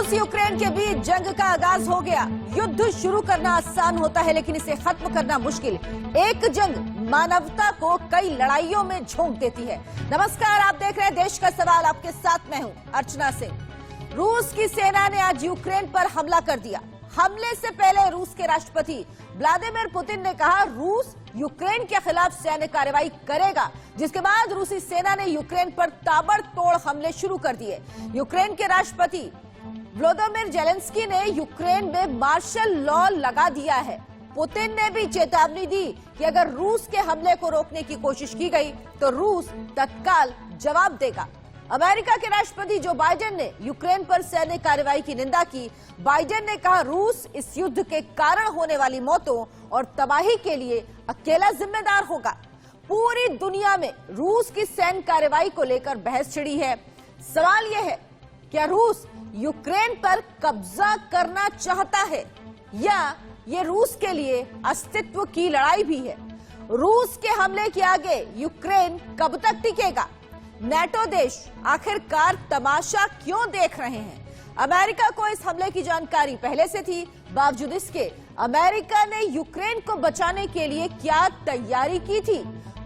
रूस यूक्रेन के बीच जंग का आगाज हो गया। युद्ध शुरू करना आसान होता है लेकिन इसे खत्म करना मुश्किल। एक जंग मानवता को कई लड़ाइयों में झोंक देती है। नमस्कार, आप देख रहे हैं देश का सवाल। आपके साथ मैं हूं अर्चना सिंह। रूस की सेना ने आज यूक्रेन पर हमला कर दिया। हमले से पहले रूस के राष्ट्रपति व्लादिमीर पुतिन ने कहा रूस यूक्रेन के खिलाफ सैन्य कार्रवाई करेगा, जिसके बाद रूसी सेना ने यूक्रेन पर ताबड़तोड़ हमले शुरू कर दिए। यूक्रेन के राष्ट्रपति वोलोदिमीर ज़ेलेंस्की ने यूक्रेन में मार्शल लॉ लगा दिया है। पुतिन ने भी चेतावनी दी कि अगर रूस के हमले को रोकने की कोशिश की गई तो रूस तत्काल जवाब देगा। अमेरिका के राष्ट्रपति जो बाइडेन ने यूक्रेन पर सैन्य कार्रवाई की निंदा की। बाइडेन ने कहा रूस इस युद्ध के कारण होने वाली मौतों और तबाही के लिए अकेला जिम्मेदार होगा। पूरी दुनिया में रूस की सैन्य कार्रवाई को लेकर बहस छिड़ी है। सवाल यह है, क्या रूस यूक्रेन पर कब्जा करना चाहता है या ये रूस के लिए अस्तित्व की लड़ाई भी है? रूस के हमले के आगे यूक्रेन कब तक टिकेगा? नेटो देश आखिरकार तमाशा क्यों देख रहे हैं? अमेरिका को इस हमले की जानकारी पहले से थी, बावजूद इसके अमेरिका ने यूक्रेन को बचाने के लिए क्या तैयारी की थी?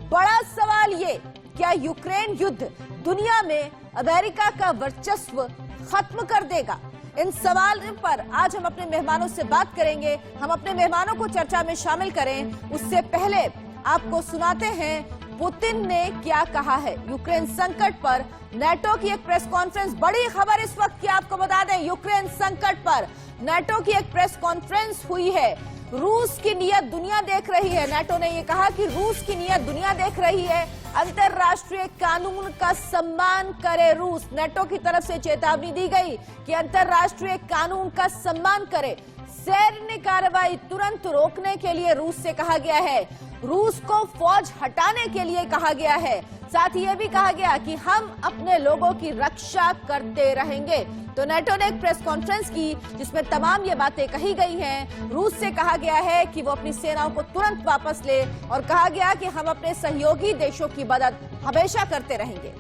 बड़ा सवाल ये, क्या यूक्रेन युद्ध दुनिया में अमेरिका का वर्चस्व खत्म कर देगा? इन सवालों पर आज हम अपने मेहमानों से बात करेंगे। हम अपने मेहमानों को चर्चा में शामिल करें उससे पहले आपको सुनाते हैं पुतिन ने क्या कहा है यूक्रेन संकट पर। नेटो की एक प्रेस कॉन्फ्रेंस, बड़ी खबर इस वक्त की आपको बता दें, यूक्रेन संकट पर नेटो की एक प्रेस कॉन्फ्रेंस हुई है। रूस की नीयत दुनिया देख रही है। नेटो ने यह कहा कि रूस की नीयत दुनिया देख रही है। अंतर्राष्ट्रीय कानून का सम्मान करे रूस। नेटो की तरफ से चेतावनी दी गई कि अंतर्राष्ट्रीय कानून का सम्मान करे। सैन्य कार्रवाई तुरंत रोकने के लिए रूस से कहा गया है। रूस को फौज हटाने के लिए कहा गया है। साथ ही यह भी कहा गया कि हम अपने लोगों की रक्षा करते रहेंगे। तो नेटो ने एक प्रेस कॉन्फ्रेंस की जिसमें तमाम ये बातें कही गई हैं। रूस से कहा गया है कि वो अपनी सेनाओं को तुरंत वापस ले और कहा गया कि हम अपने सहयोगी देशों की मदद हमेशा करते रहेंगे।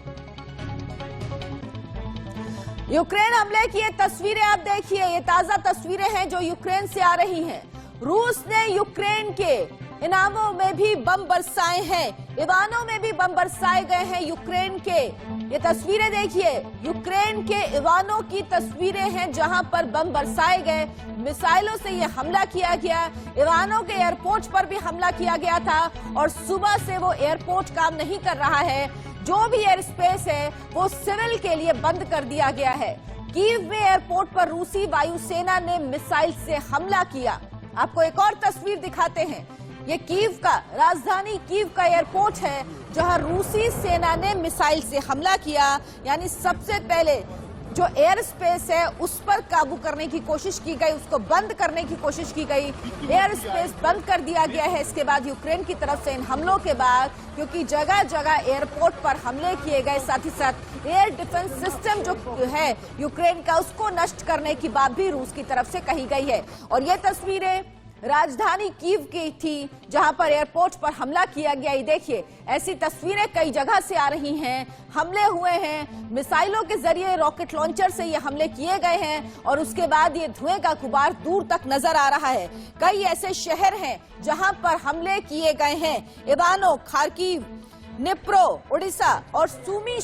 यूक्रेन हमले की ये तस्वीरें आप देखिए, ये ताजा तस्वीरें हैं जो यूक्रेन से आ रही हैं। रूस ने यूक्रेन के इनामों में भी बम बरसाए हैं, इवानों में भी बम बरसाए गए हैं यूक्रेन के। ये तस्वीरें देखिए, यूक्रेन के इवानों की तस्वीरें हैं जहां पर बम बरसाए गए। मिसाइलों से ये हमला किया गया। इवानों के एयरपोर्ट पर भी हमला किया गया था और सुबह से वो एयरपोर्ट काम नहीं कर रहा है। जो भी एयर स्पेस है वो सिविल के लिए बंद कर दिया गया है। कीव में एयरपोर्ट पर रूसी वायुसेना ने मिसाइल से हमला किया। आपको एक और तस्वीर दिखाते हैं। ये कीव का, राजधानी कीव का एयरपोर्ट है जहां रूसी सेना ने मिसाइल से हमला किया। यानी सबसे पहले जो एयर स्पेस है उस पर काबू करने की कोशिश की गई, उसको बंद करने की कोशिश की गई। एयर स्पेस बंद कर दिया गया है। इसके बाद यूक्रेन की तरफ से इन हमलों के बाद, क्योंकि जगह जगह एयरपोर्ट पर हमले किए गए, साथ ही साथ एयर डिफेंस सिस्टम जो है यूक्रेन का उसको नष्ट करने की बात भी रूस की तरफ से कही गई है। और ये तस्वीरें राजधानी कीव की थी जहां पर एयरपोर्ट पर हमला किया गया। ये देखिए, ऐसी तस्वीरें कई जगह से आ रही हैं। हमले हुए हैं, मिसाइलों के जरिए, रॉकेट लॉन्चर से ये हमले किए गए हैं और उसके बाद ये धुएं का गुबार दूर तक नजर आ रहा है। कई ऐसे शहर हैं जहां पर हमले किए गए हैं। इवानो, खार्किव, निप्रो, उड़ीसा और सूमी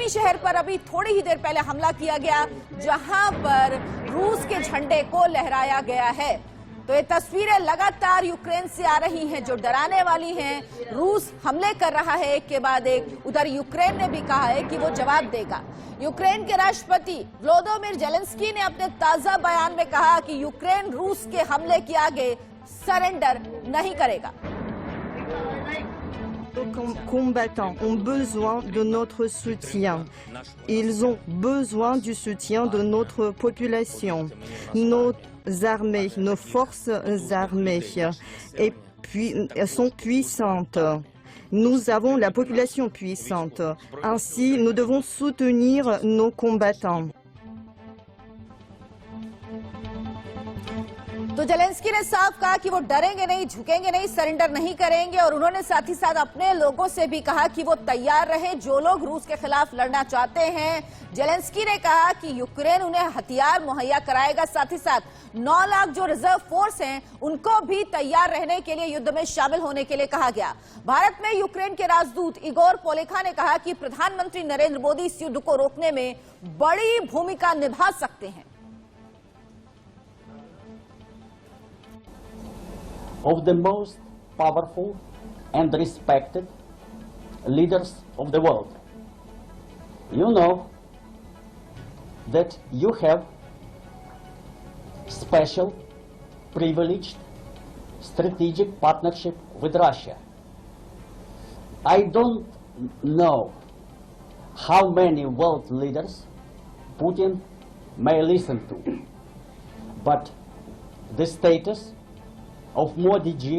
शहर पर अभी थोड़ी ही देर पहले हमला किया गया जहां पर रूस के झंडे को लहराया गया है। तो ये तस्वीरें लगातार यूक्रेन से आ रही हैं जो डराने वाली हैं। रूस हमले कर रहा है एक के बाद एक। उधर यूक्रेन ने भी कहा है कि वो जवाब देगा। यूक्रेन के राष्ट्रपति वोलोदिमीर ज़ेलेंस्की ने अपने ताजा बयान में कहा कि यूक्रेन रूस के हमले के आगे सरेंडर नहीं करेगा। Nos combattants ont besoin de notre soutien. Ils ont besoin du soutien de notre population. Nos armées, nos forces armées sont puissantes. Nous avons la population puissante. Ainsi, nous devons soutenir nos combattants. तो Zelensky ने साफ कहा कि वो डरेंगे नहीं, झुकेंगे नहीं, surrender नहीं करेंगे और उन्होंने साथ ही साथ अपने लोगों से भी कहा कि वो तैयार रहें जो लोग रूस के खिलाफ लड़ना चाहते हैं। जेलेंस्की ने कहा कि यूक्रेन उन्हें हथियार मुहैया कराएगा, साथ ही साथ 9 लाख जो रिजर्व फोर्स हैं उनको भी तैयार रहने के लिए युद्ध में शामिल होने के लिए कहा गया। भारत में यूक्रेन के राजदूत इगोर पोलेखा ने कहा कि प्रधानमंत्री नरेंद्र मोदी इस युद्ध को रोकने में बड़ी भूमिका निभा सकते हैं। Of the most powerful and respected leaders of the world. You know that you have special, privileged, strategic partnership with Russia. I don't know how many world leaders Putin may listen to, but the status of Modi ji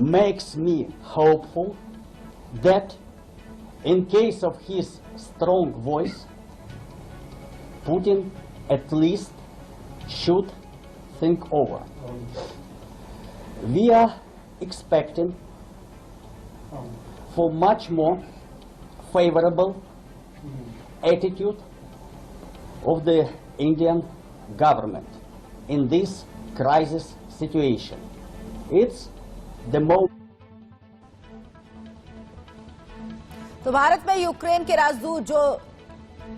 makes me hopeful that in case of his strong voice, Putin at least should think over. We are expecting for much more favorable attitude of the Indian government in this crisis situation. It's the most. तो भारत में Ukraine के राजदूत जो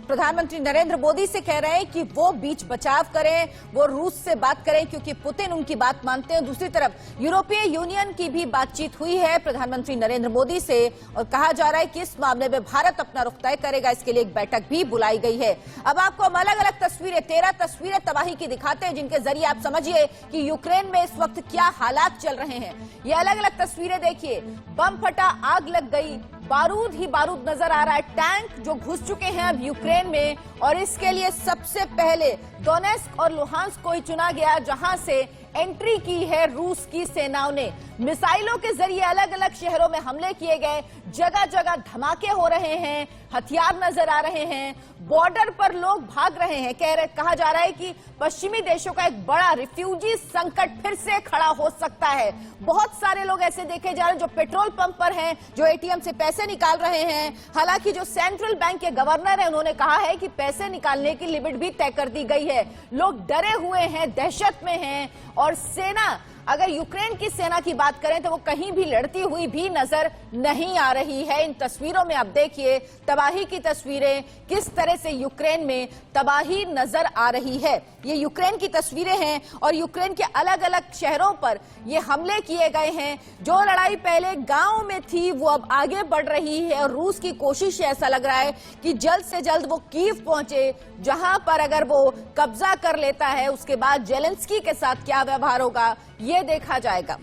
प्रधानमंत्री नरेंद्र मोदी से कह रहे हैं कि वो बीच बचाव करें, वो रूस से बात करें क्योंकि पुतिन उनकी बात मानते हैं। दूसरी तरफ यूरोपीय यूनियन की भी बातचीत हुई है प्रधानमंत्री नरेंद्र मोदी से और कहा जा रहा है कि इस मामले में भारत अपना रुख तय करेगा, इसके लिए एक बैठक भी बुलाई गई है। अब आपको हम अलग अलग तस्वीरें, 13 तस्वीरें तबाही की दिखाते हैं जिनके जरिए आप समझिए कि यूक्रेन में इस वक्त क्या हालात चल रहे हैं। ये अलग अलग तस्वीरें देखिए, बम फटा, आग लग गई, बारूद ही बारूद नजर आ रहा है, टैंक जो घुस चुके हैं अब यूक्रेन में और इसके लिए सबसे पहले डोनेस्क और लुहांस्क को ही चुना गया जहां से एंट्री की है रूस की सेनाओं ने। मिसाइलों के जरिए अलग अलग शहरों में हमले किए गए, जगह जगह धमाके हो रहे हैं, हथियार नजर आ रहे हैं, बॉर्डर पर लोग भाग रहे हैं। कहा जा रहा है कि पश्चिमी देशों का एक बड़ा रिफ्यूजी संकट फिर से खड़ा हो सकता है। बहुत सारे लोग ऐसे देखे जा रहे हैं जो पेट्रोल पंप पर हैं, जो एटीएम से पैसे निकाल रहे हैं। हालांकि जो सेंट्रल बैंक के गवर्नर हैं उन्होंने कहा है कि पैसे निकालने की लिमिट भी तय कर दी गई है। लोग डरे हुए हैं, दहशत में हैं और सेना, अगर यूक्रेन की सेना की बात करें तो वो कहीं भी लड़ती हुई भी नजर नहीं आ रही है। इन तस्वीरों में आप देखिए तबाही की तस्वीरें, किस तरह से यूक्रेन में तबाही नजर आ रही है। ये यूक्रेन की तस्वीरें हैं और यूक्रेन के अलग अलग शहरों पर ये हमले किए गए हैं। जो लड़ाई पहले गांव में थी वो अब आगे बढ़ रही है और रूस की कोशिश ऐसा लग रहा है कि जल्द से जल्द वो कीव पहुंचे, जहां पर अगर वो कब्जा कर लेता है उसके बाद जेलेंस्की के साथ क्या व्यवहार होगा ये देखा जाएगा।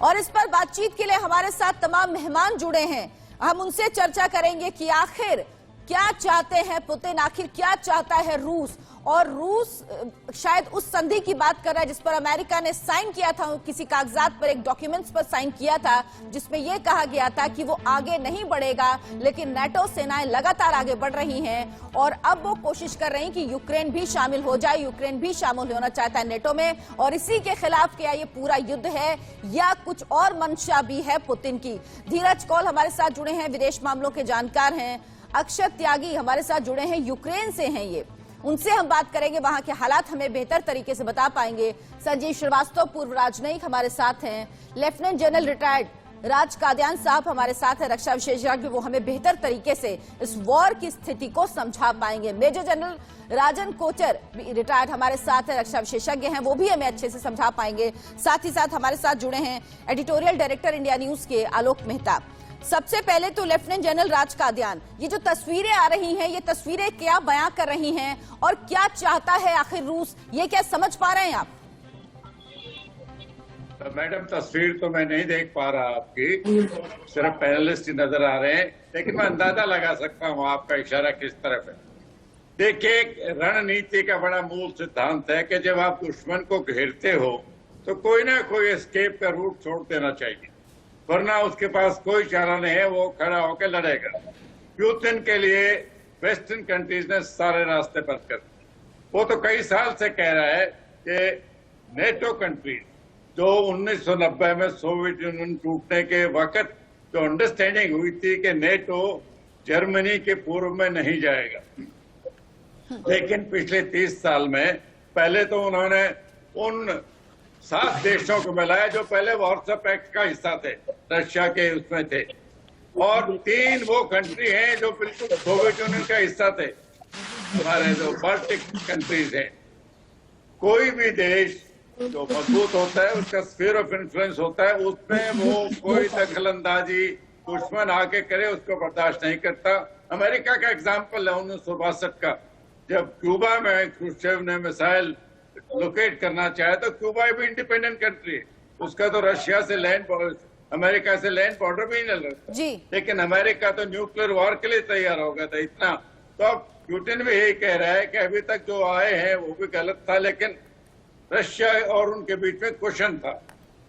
और इस पर बातचीत के लिए हमारे साथ तमाम मेहमान जुड़े हैं। हम उनसे चर्चा करेंगे कि आखिर क्या चाहते हैं पुतिन, आखिर क्या चाहता है रूस, और रूस शायद उस संधि की बात कर रहा है जिस पर अमेरिका ने साइन किया था, किसी कागजात पर, एक डॉक्यूमेंट्स पर साइन किया था जिसमें यह कहा गया था कि वो आगे नहीं बढ़ेगा, लेकिन नाटो सेनाएं लगातार आगे बढ़ रही हैं और अब वो कोशिश कर रही हैं कि यूक्रेन भी शामिल हो जाए। यूक्रेन भी शामिल होना चाहता है नेटो में और इसी के खिलाफ क्या ये पूरा युद्ध है या कुछ और मंशा भी है पुतिन की। धीरज कौल हमारे साथ जुड़े हैं, विदेश मामलों के जानकार हैं। अक्षत त्यागी हमारे साथ जुड़े हैं, यूक्रेन से हैं ये, उनसे हम बात करेंगे, वहां के हालात हमें बेहतर तरीके से बता पाएंगे। संजीव श्रीवास्तव पूर्व राजनयिक हमारे साथ हैं। लेफ्टिनेंट जनरल रिटायर्ड राज कादियान साहब हमारे साथ हैं, रक्षा विशेषज्ञ, वो हमें बेहतर तरीके से इस वॉर की स्थिति को समझा पाएंगे। मेजर जनरल राजन कोचर रिटायर्ड हमारे साथ है, रक्षा विशेषज्ञ हैं, वो भी हमें अच्छे से समझा पाएंगे। साथ ही साथ हमारे साथ जुड़े हैं एडिटोरियल डायरेक्टर इंडिया न्यूज के आलोक मेहता। सबसे पहले तो लेफ्टिनेंट जनरल राज कादियान, ये जो तस्वीरें आ रही हैं, ये तस्वीरें क्या बयां कर रही हैं और क्या चाहता है आखिर रूस, ये क्या समझ पा रहे हैं आप? तो मैडम तस्वीर तो मैं नहीं देख पा रहा आपकी, सिर्फ पैनलिस्ट ही नजर आ रहे हैं, लेकिन मैं अंदाजा लगा सकता हूँ आपका इशारा किस तरफ है। देखिए, रणनीति का बड़ा मूल सिद्धांत है कि जब आप दुश्मन को घेरते हो तो कोई ना कोई एस्केप का रूट छोड़ देना चाहिए, वरना उसके पास कोई चारा नहीं है, वो खड़ा होकर लड़ेगा। पुतिन के लिए वेस्टर्न कंट्रीज ने सारे रास्ते बंद कर दिए। वो तो कई साल से कह रहा है कि नेटो कंट्रीज जो 1990 में सोवियत यूनियन टूटने के वक्त जो अंडरस्टैंडिंग हुई थी कि नेटो जर्मनी के पूर्व में नहीं जाएगा, लेकिन पिछले 30 साल में पहले तो उन्होंने उन 7 देशों को मिलाया जो पहले वार्सो पैक्ट का हिस्सा थे, रशिया के उसमें थे, और 3 वो कंट्री हैं जो बिल्कुल सोवियत यूनियन का हिस्सा थे, हमारे जो बाल्टिक कंट्रीज हैं। कोई भी देश जो मजबूत होता है उसका स्फीयर ऑफ इन्फ्लुएंस होता है, उसमें वो कोई दखलंदाजी दुश्मन आके करे उसको बर्दाश्त नहीं करता। अमेरिका का एग्जाम्पल है 1962 का, जब क्यूबा में क्रुश्चेव ने मिसाइल लोकेट करना चाहे तो क्यूबा भी इंडिपेंडेंट कंट्री है, उसका तो रशिया से अमेरिका से लैंड बॉर्डर भी नहीं लगता, लेकिन अमेरिका तो न्यूक्लियर वॉर के लिए तैयार हो गया था इतना। तो अब पुतिन भी यही कह रहा है कि अभी तक जो आए हैं वो भी गलत था, लेकिन रशिया और उनके बीच में क्वेश्चन था।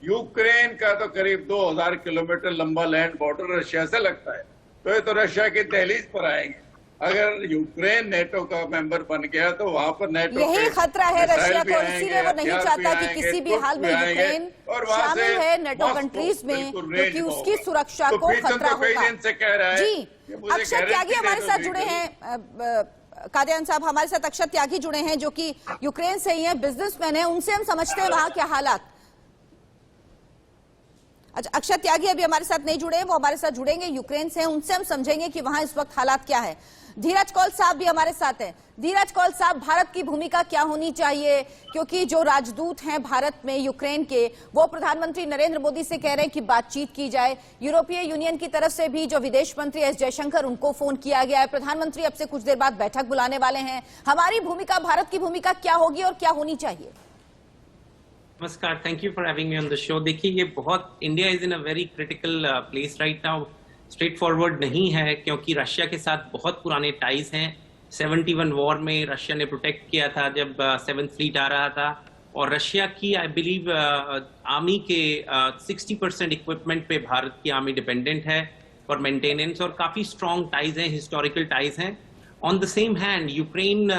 यूक्रेन का तो करीब 2000 किलोमीटर लंबा लैंड बॉर्डर रशिया से लगता है, तो ये तो रशिया की दहलीज पर आएंगे। अगर यूक्रेन नेटो का मेंबर बन गया तो वहां पर नेटो यही खतरा है रशिया को, इसीलिए वो नहीं चाहता कि किसी भी हाल में यूक्रेन शामिल है नेटो कंट्रीज में, क्योंकि उसकी सुरक्षा को खतरा होगा। जी, अक्षत त्यागी हमारे साथ जुड़े हैं, कादियान साहब हमारे साथ अक्षत त्यागी जुड़े हैं जो कि यूक्रेन से ही हैं, बिजनेसमैन हैं, उनसे हम समझते हैं वहां के हालात। अच्छा, अक्षत त्यागी अभी हमारे साथ नहीं जुड़े हैं, वो हमारे साथ जुड़ेंगे, यूक्रेन से हैं, उनसे हम समझेंगे कि वहां इस वक्त हालात क्या है। धीरज कौल साहब भी हमारे साथ हैं। धीरज कौल साहब, भारत की भूमिका क्या होनी चाहिए, क्योंकि जो राजदूत हैं भारत में यूक्रेन के, वो प्रधानमंत्री नरेंद्र मोदी से कह रहे हैं कि बातचीत की जाए। यूरोपीय यूनियन की तरफ से भी जो विदेश मंत्री एस जयशंकर, उनको फोन किया गया है। प्रधानमंत्री अब से कुछ देर बाद बैठक बुलाने वाले हैं। हमारी भूमिका, भारत की भूमिका क्या होगी और क्या होनी चाहिए? नमस्कार, thank you for having me on the show. देखिए, ये बहुत, India is in a very critical place right now. Straight forward नहीं है, क्योंकि रशिया के साथ बहुत पुराने टाइज हैं। 71 वॉर में रशिया ने प्रोटेक्ट किया था जब 7th फ्लीट आ रहा था, और रशिया की आई बिलीव आर्मी के 60% इक्विपमेंट पे भारत की आर्मी डिपेंडेंट है फॉर मेंटेनेंस, और काफ़ी स्ट्रॉन्ग टाइज हैं, हिस्टोरिकल टाइज हैं। On the same hand Ukraine,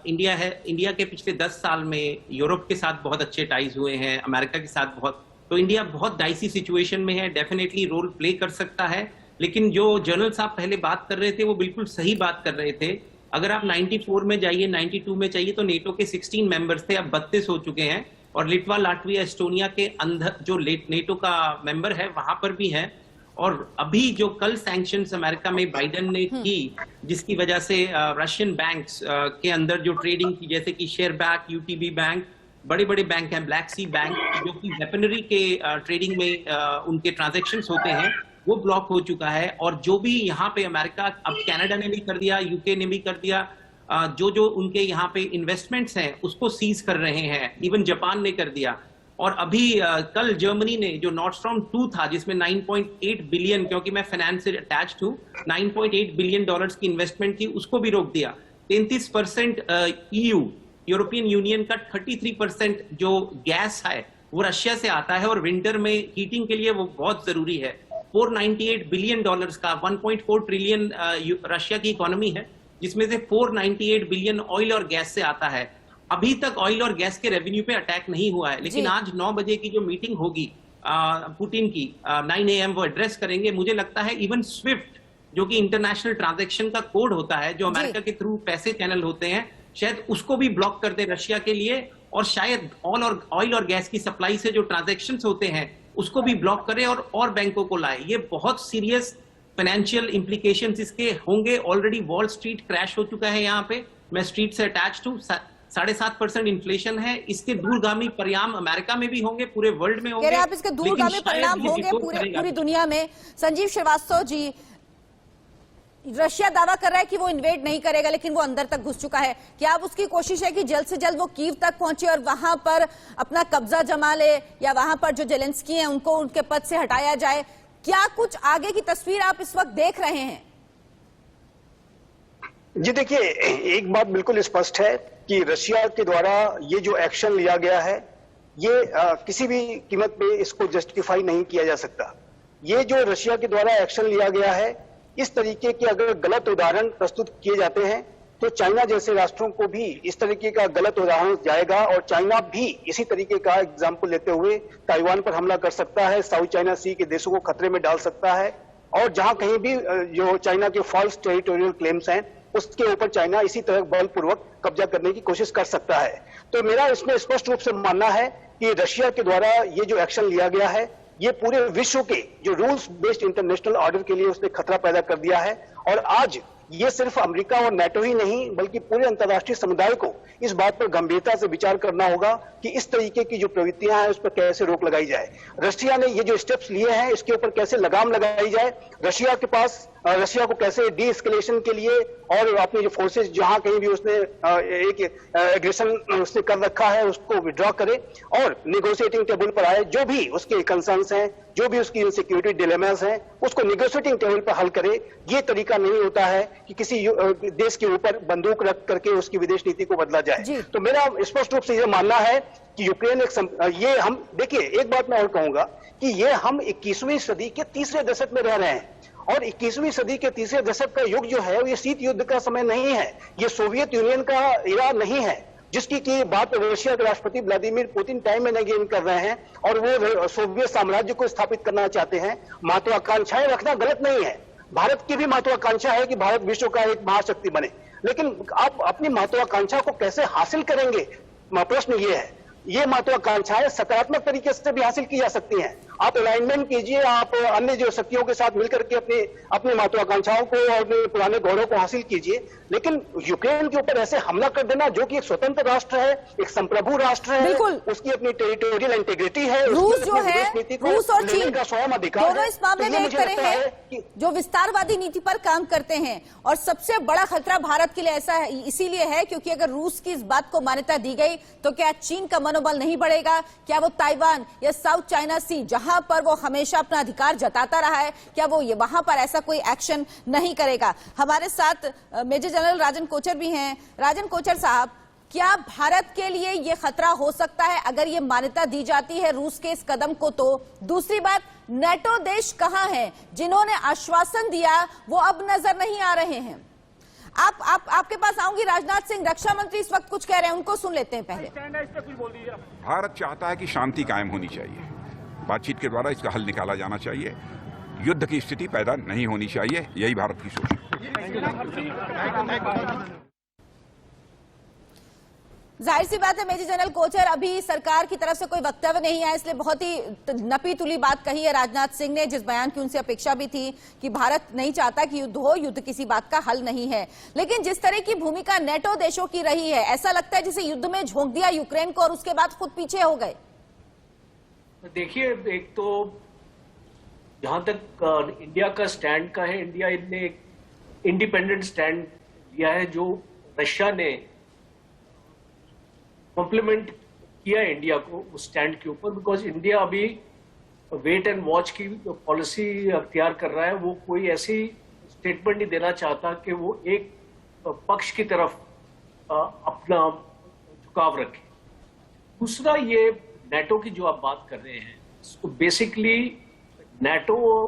India के पिछले 10 साल में यूरोप के साथ बहुत अच्छे टाइज हुए हैं, अमेरिका के साथ बहुत, तो इंडिया बहुत डाइसी सिचुएशन में है, डेफिनेटली रोल प्ले कर सकता है। लेकिन जो जनरल साहब पहले बात कर रहे थे वो बिल्कुल सही बात कर रहे थे। अगर आप 94 में जाइए, 92 में चाहिए, तो नेटो के 16 मेंबर्स थे, अब 32 हो चुके हैं, और लिटवा, लाटविया, एस्टोनिया के अंदर जो नेटो का मेंबर है वहां पर भी है। और अभी जो कल सैंक्शंस अमेरिका में बाइडेन ने की, जिसकी वजह से रशियन बैंक्स के अंदर जो ट्रेडिंग की, जैसे कि शेयर बैंक, यूटीबी बैंक, बड़े बड़े बैंक हैं, ब्लैक सी बैंक, जो कि वेपनरी के ट्रेडिंग में उनके ट्रांजैक्शंस होते हैं, वो ब्लॉक हो चुका है। और जो भी यहाँ पे अमेरिका, अब कनाडा ने भी कर दिया, यूके ने भी कर दिया, जो उनके यहाँ पे इन्वेस्टमेंट्स हैं उसको सीज कर रहे हैं, इवन जापान ने कर दिया। और अभी कल जर्मनी ने जो नॉर्डस्ट्रॉम 2 था, जिसमें 9.8 बिलियन, क्योंकि मैं फाइनेंस से अटैच्ड हूँ, 9.8 बिलियन डॉलर्स की इन्वेस्टमेंट थी, उसको भी रोक दिया। 33% EU, यूरोपियन यूनियन का 33% जो गैस है वो रशिया से आता है, और विंटर में हीटिंग के लिए वो बहुत जरूरी है। 498 बिलियन डॉलर्स का 1.4 ट्रिलियन रशिया की इकोनॉमी है, जिसमें से 498 बिलियन ऑयल और गैस से आता है। अभी तक ऑयल और गैस के रेवेन्यू पे अटैक नहीं हुआ है, लेकिन आज 9 बजे की जो मीटिंग होगी पुतिन की, 9 AM वो एड्रेस करेंगे। मुझे लगता है इवन स्विफ्ट, जो कि इंटरनेशनल ट्रांजैक्शन का कोड होता है, जो अमेरिका के थ्रू पैसे चैनल होते हैं, शायद उसको भी ब्लॉक कर दे रशिया के लिए, और शायद ऑयल और गैस की सप्लाई से जो ट्रांजैक्शंस होते हैं उसको भी ब्लॉक करे और बैंकों को लाए। ये बहुत सीरियस फाइनेंशियल इंप्लीकेशंस इसके होंगे। ऑलरेडी वॉल स्ट्रीट क्रैश हो चुका है, यहाँ पे मैं स्ट्रीट से अटैच्ड हूँ, 7.5% इन्फ्लेशन है। इसके दूरगामी परिणाम अमेरिका में भी होंगे, पूरे वर्ल्ड में होंगे। आप इसके दूरगामी परिणाम होंगे पूरी दुनिया में। संजीव श्रीवास्तव जी, रशिया दावा कर रहा है कि वो इन्वेड नहीं करेगा, लेकिन वो अंदर तक घुस चुका है। क्या अब उसकी कोशिश है कि जल्द से जल्द वो कीव तक पहुंचे और वहां पर अपना कब्जा जमा ले, या वहां पर जो जेलेंस्की हैं उनको उनके पद से हटाया जाए? क्या कुछ आगे की तस्वीर आप इस वक्त देख रहे हैं? जी देखिए, एक बात बिल्कुल स्पष्ट है कि रशिया के द्वारा ये जो एक्शन लिया गया है, ये किसी भी कीमत पे इसको जस्टिफाई नहीं किया जा सकता। ये जो रशिया के द्वारा एक्शन लिया गया है, इस तरीके के अगर गलत उदाहरण प्रस्तुत किए जाते हैं तो चाइना जैसे राष्ट्रों को भी इस तरीके का गलत उदाहरण जाएगा और चाइना भी इसी तरीके का एग्जाम्पल लेते हुए ताइवान पर हमला कर सकता है, साउथ चाइना सी के देशों को खतरे में डाल सकता है और जहां कहीं भी जो चाइना के फॉल्स टेरिटोरियल क्लेम्स हैं उसके ऊपर चाइना इसी तरह बलपूर्वक कब्जा करने की कोशिश कर सकता है। तो मेरा इसमें स्पष्ट रूप से मानना है कि रशिया के द्वारा ये जो एक्शन लिया गया है ये पूरे विश्व के जो रूल्स बेस्ड इंटरनेशनल ऑर्डर के लिए उसने खतरा पैदा कर दिया है और आज ये सिर्फ अमेरिका और नाटो ही नहीं बल्कि पूरे अंतर्राष्ट्रीय समुदाय को इस बात पर गंभीरता से विचार करना होगा कि इस तरीके की जो प्रवृत्तियां हैं उस पर कैसे रोक लगाई जाए। रशिया ने ये जो स्टेप्स लिए हैं इसके ऊपर कैसे लगाम लगाई जाए, रशिया को कैसे डी एस्केलेशन के लिए और अपनी जो फोर्सेस जहां कहीं भी उसने एक एग्रेशन उसने कर रखा है उसको विड्रॉ करे और निगोशिएटिंग टेबल पर आए, जो भी उसके कंसर्न्स हैं, जो भी उसकी सिक्योरिटी डिलेमास हैं उसको निगोशिएटिंग टेबल पर हल करे। ये तरीका नहीं होता है कि किसी देश के ऊपर बंदूक रख करके उसकी विदेश नीति को बदला जाए। तो मेरा स्पष्ट रूप से यह मानना है कि यूक्रेन ये हम देखिए, एक बात मैं और कहूंगा कि ये हम 21वीं सदी के तीसरे दशक में रह रहे हैं और 21वीं सदी के तीसरे दशक का युग जो है ये शीत युद्ध का समय नहीं है, ये सोवियत यूनियन का इरा नहीं है जिसकी की बात रशिया के राष्ट्रपति Vladimir Putin time and again कर रहे हैं और वो सोवियत साम्राज्य को स्थापित करना चाहते हैं। महत्वाकांक्षाएं रखना गलत नहीं है, भारत की भी महत्वाकांक्षा है कि भारत विश्व का एक महाशक्ति बने, लेकिन आप अपनी महत्वाकांक्षा को कैसे हासिल करेंगे, प्रश्न ये है। ये महत्वाकांक्षाएं सकारात्मक तरीके से भी हासिल की जा सकती हैं। आप अलाइनमेंट कीजिए, आप अन्य जो शक्तियों के साथ मिलकर के अपनी महत्वाकांक्षाओं को और अपने पुराने गौरव को हासिल कीजिए, लेकिन यूक्रेन के ऊपर ऐसे हमला कर देना जो कि एक स्वतंत्र राष्ट्र है, एक संप्रभु राष्ट्र है, उसकी अपनी टेरिटोरियल इंटीग्रिटी है, रूस जो है, रूस और चीन का स्वयं अधिकार दोनों इस मामले में एक तरह है जो विस्तारवादी नीति पर काम करते हैं और सबसे बड़ा खतरा भारत के लिए ऐसा है इसीलिए है क्योंकि अगर रूस की इस बात को मान्यता दी गई तो क्या चीन का मनोबल नहीं बढ़ेगा, क्या वो ताइवान या साउथ चाइना सी जहां पर वो हमेशा अपना अधिकार जताता रहा है क्या वो ये वहां पर ऐसा कोई एक्शन नहीं करेगा। हमारे साथ मेजर जनरल राजन कोचर भी हैं। राजन कोचर साहब, क्या भारत के लिए ये खतरा हो सकता है अगर ये मान्यता दी जाती है रूस के इस कदम को? तो दूसरी बात, नेटो देश कहां हैं जिन्होंने आश्वासन दिया वो अब नजर नहीं आ रहे हैं? आपके पास आऊंगी। राजनाथ सिंह रक्षा मंत्री इस वक्त कुछ कह रहे हैं, उनको सुन लेते हैं पहले। भारत चाहता है कि शांति कायम होनी चाहिए, बातचीत के द्वारा इसका हल निकाला जाना चाहिए, युद्ध की स्थिति पैदा नहीं होनी चाहिए, यही भारत की सोच है। जाहिर सी बात है मेजर जनरल कोचर, अभी सरकार की तरफ से कोई वक्तव्य नहीं आया इसलिए बहुत ही नपी तुली बात कही है राजनाथ सिंह ने, जिस बयान की उनसे अपेक्षा भी थी कि भारत नहीं चाहता कि युद्ध हो, युद्ध किसी बात का हल नहीं है। लेकिन जिस तरह की भूमिका नेटो देशों की रही है ऐसा लगता है जैसे युद्ध में झोंक दिया यूक्रेन को और उसके बाद खुद पीछे हो गए। देखिए, एक तो जहां तक इंडिया का स्टैंड का है, इंडिया ने इंडिपेंडेंट स्टैंड लिया है जो रशिया ने कॉम्प्लीमेंट किया इंडिया को उस स्टैंड के ऊपर, बिकॉज इंडिया अभी वेट एंड वॉच की पॉलिसी अख्तियार कर रहा है। वो कोई ऐसी स्टेटमेंट नहीं देना चाहता कि वो एक पक्ष की तरफ अपना झुकाव रखे। दूसरा, ये नेटो की जो आप बात कर रहे हैं, तो बेसिकली नेटो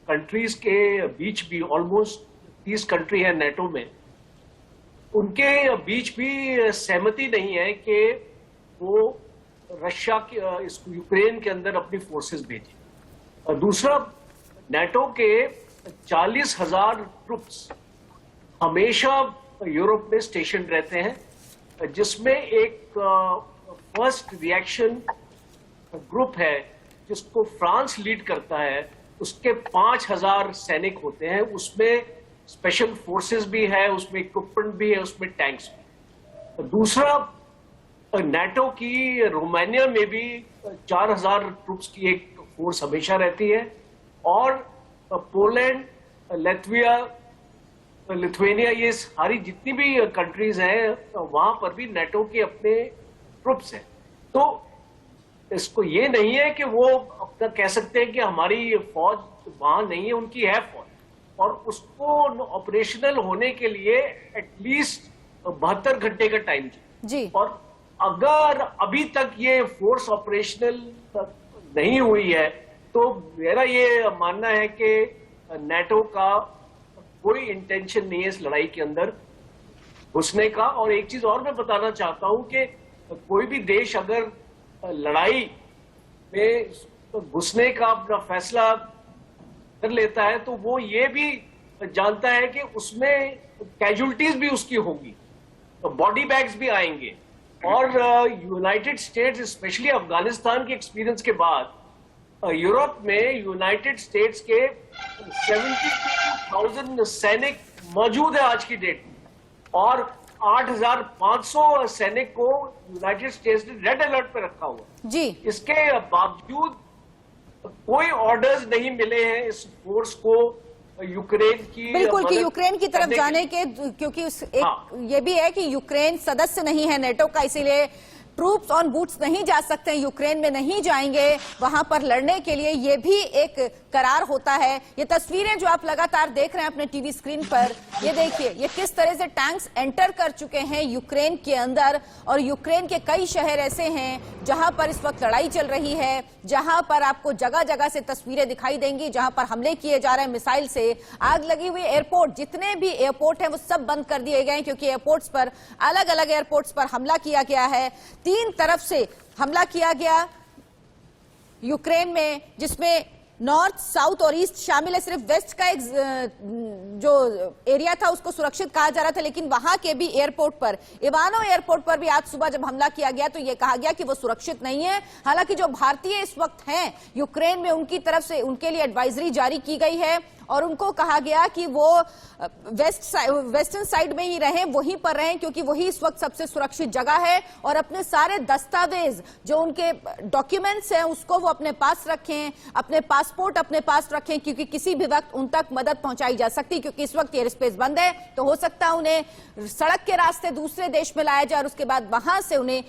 कंट्रीज के बीच भी ऑलमोस्ट 30 कंट्री है नेटो में, उनके बीच भी सहमति नहीं है कि वो रशिया के इसको यूक्रेन के अंदर अपनी फोर्सेस भेजें। और दूसरा, नेटो के 40,000 ट्रुप्स हमेशा यूरोप में स्टेशन रहते हैं, जिसमें एक फर्स्ट रिएक्शन ग्रुप है जिसको फ्रांस लीड करता है, उसके 5,000 सैनिक होते हैं, उसमें स्पेशल फोर्सेस भी है, उसमें इक्विपमेंट भी है, उसमें टैंक्स भी। दूसरा, नेटो की रोमानिया में भी 4,000 ट्रुप्स की एक फोर्स हमेशा रहती है और पोलैंड, लिथुआनिया, ये सारी जितनी भी कंट्रीज हैं वहां पर भी नेटो के अपने ट्रुप्स हैं। तो इसको ये नहीं है कि वो अपना कह सकते हैं कि हमारी फौज वहां नहीं है, उनकी है फौज, और उसको ऑपरेशनल होने के लिए एटलीस्ट 72 घंटे का टाइम चाहिए। और अगर अभी तक ये फोर्स ऑपरेशनल नहीं हुई है तो मेरा ये मानना है कि नेटो का कोई इंटेंशन नहीं है इस लड़ाई के अंदर घुसने का। और एक चीज और मैं बताना चाहता हूं कि कोई भी देश अगर लड़ाई में घुसने का अपना फैसला कर लेता है तो वो ये भी जानता है कि उसमें कैजुअलिटीज भी उसकी होगी, तो बॉडी बैग्स भी आएंगे। और यूनाइटेड स्टेट्स, स्पेशली अफगानिस्तान के एक्सपीरियंस के बाद, यूरोप में यूनाइटेड स्टेट्स के 72,000 सैनिक मौजूद है आज की डेट में, और 8,500 सैनिक को यूनाइटेड स्टेट्स ने रेड अलर्ट पे रखा हुआ जी। इसके बावजूद कोई ऑर्डर्स नहीं मिले हैं इस फोर्स को यूक्रेन की, बिल्कुल कि यूक्रेन की तरफ जाने के, क्योंकि ये भी है कि यूक्रेन सदस्य नहीं है नेटो का, इसीलिए ट्रूप्स ऑन बूट्स नहीं जा सकते, यूक्रेन में नहीं जाएंगे वहां पर लड़ने के लिए, ये भी एक करार होता है। ये तस्वीरें जो आप लगातार देख रहे हैं अपने टीवी स्क्रीन पर, ये देखिए ये किस तरह से टैंक्स एंटर कर चुके हैं यूक्रेन के अंदर, और यूक्रेन के कई शहर ऐसे हैं जहां पर इस वक्त लड़ाई चल रही है, जहां पर आपको जगह जगह से तस्वीरें दिखाई देंगी जहां पर हमले किए जा रहे हैं मिसाइल से। आग लगी हुई एयरपोर्ट, जितने भी एयरपोर्ट हैं वो सब बंद कर दिए गए हैं, क्योंकि एयरपोर्ट्स पर, अलग अलग एयरपोर्ट्स पर हमला किया गया है। 3 तरफ से हमला किया गया यूक्रेन में, जिसमें नॉर्थ, साउथ और ईस्ट शामिल है। सिर्फ वेस्ट का एक जो एरिया था उसको सुरक्षित कहा जा रहा था, लेकिन वहां के भी एयरपोर्ट पर, इवानो एयरपोर्ट पर भी आज सुबह जब हमला किया गया तो यह कहा गया कि वो सुरक्षित नहीं है। हालांकि जो भारतीय इस वक्त हैं यूक्रेन में, उनकी तरफ से उनके लिए एडवाइजरी जारी की गई है और उनको कहा गया कि वो वेस्टर्न साइड में ही रहें, वहीं पर रहें, क्योंकि वही इस वक्त सबसे सुरक्षित जगह है, और अपने सारे दस्तावेज जो उनके डॉक्यूमेंट्स हैं उसको वो अपने पास रखें, अपने पासपोर्ट अपने पास रखें, क्योंकि किसी भी वक्त उन तक मदद पहुंचाई जा सकती, क्योंकि इस वक्त एयर स्पेस बंद है। तो हो सकता है उन्हें सड़क के रास्ते दूसरे देश में लाया जाए और उसके बाद वहां से उन्हें